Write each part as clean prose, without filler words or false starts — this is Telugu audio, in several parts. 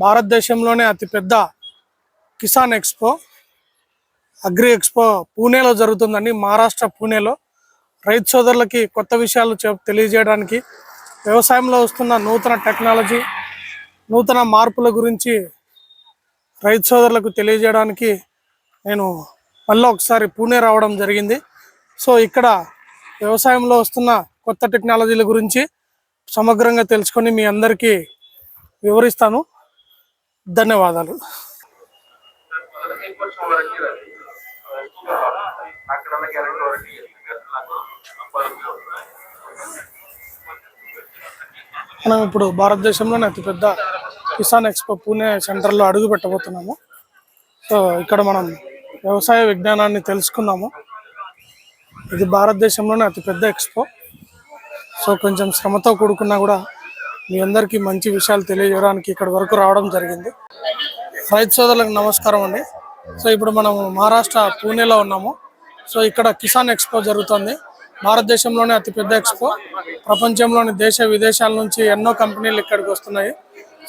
భారతదేశంలోనే అతిపెద్ద కిసాన్ ఎక్స్పో అగ్రి ఎక్స్పో పూణేలో జరుగుతుందండి. మహారాష్ట్ర పూణేలో రైతు సోదరులకి కొత్త విషయాలు తెలియజేయడానికి, వ్యవసాయంలో వస్తున్న నూతన టెక్నాలజీ, నూతన మార్పుల గురించి రైతు సోదరులకు తెలియజేయడానికి నేను మళ్ళీ ఒకసారి పూణే రావడం జరిగింది. సో ఇక్కడ వ్యవసాయంలో వస్తున్న కొత్త టెక్నాలజీల గురించి సమగ్రంగా తెలుసుకొని మీ అందరికీ వివరిస్తాను. ధన్యవాదాలు. మనం ఇప్పుడు భారతదేశంలోనే అతిపెద్ద కిసాన్ ఎక్స్పో పూణే సెంటర్లో అడుగు పెట్టబోతున్నాము. సో ఇక్కడ మనం వ్యవసాయ విజ్ఞానాన్ని తెలుసుకుందాము. ఇది భారతదేశంలోనే అతిపెద్ద ఎక్స్పో. సో కొంచెం శ్రమతో కూడుకున్నా కూడా మీ అందరికీ మంచి విషయాలు తెలియజేయడానికి ఇక్కడ వరకు రావడం జరిగింది. రైతు సోదరులకు నమస్కారం అండి. సో ఇప్పుడు మనం మహారాష్ట్ర పూణేలో ఉన్నాము. సో ఇక్కడ కిసాన్ ఎక్స్పో జరుగుతుంది. భారతదేశంలోనే అతిపెద్ద ఎక్స్పో. ప్రపంచంలోని దేశ విదేశాల నుంచి ఎన్నో కంపెనీలు ఇక్కడికి వస్తున్నాయి.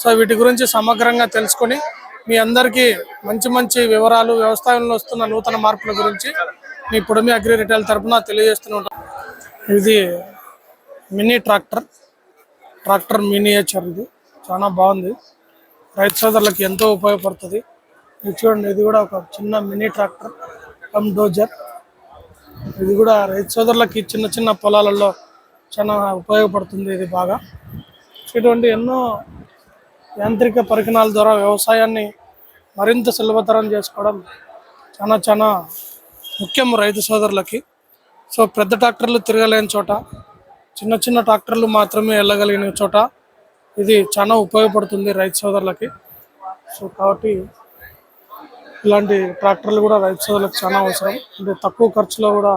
సో వీటి గురించి సమగ్రంగా తెలుసుకొని మీ అందరికీ మంచి మంచి వివరాలు, వ్యవసాయంలో వస్తున్న నూతన మార్పుల గురించి మీ పొడిమి అగ్రి రిటైల్ తరఫున తెలియజేస్తూనే ఉంటాం. ఇది మినీ ట్రాక్టర్ మినియేచర్. ఇది చాలా బాగుంది, రైతు సోదరులకు ఎంతో ఉపయోగపడుతుంది. ఇది చూడండి, ఇది కూడా ఒక చిన్న మినీ ట్రాక్టర్ కమ్ డోజర్. ఇది కూడా రైతు సోదరులకి చిన్న చిన్న పొలాలలో చాలా ఉపయోగపడుతుంది. ఇది బాగా ఇటువంటి ఎన్నో యాంత్రిక పరికరాల ద్వారా వ్యవసాయాన్ని మరింత సులభతరం చేసుకోవడం చాలా ముఖ్యం రైతు సోదరులకి. సో పెద్ద ట్రాక్టర్లు తిరగలేని చోట, చిన్న చిన్న ట్రాక్టర్లు మాత్రమే వెళ్ళగలిగిన చోట ఇది చాలా ఉపయోగపడుతుంది రైతు సోదరులకి. సో కాబట్టి ఇలాంటి ట్రాక్టర్లు కూడా రైతు సోదరులకు చాలా అవసరం. అంటే తక్కువ ఖర్చులో కూడా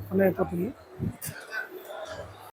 పని అయిపోతుంది.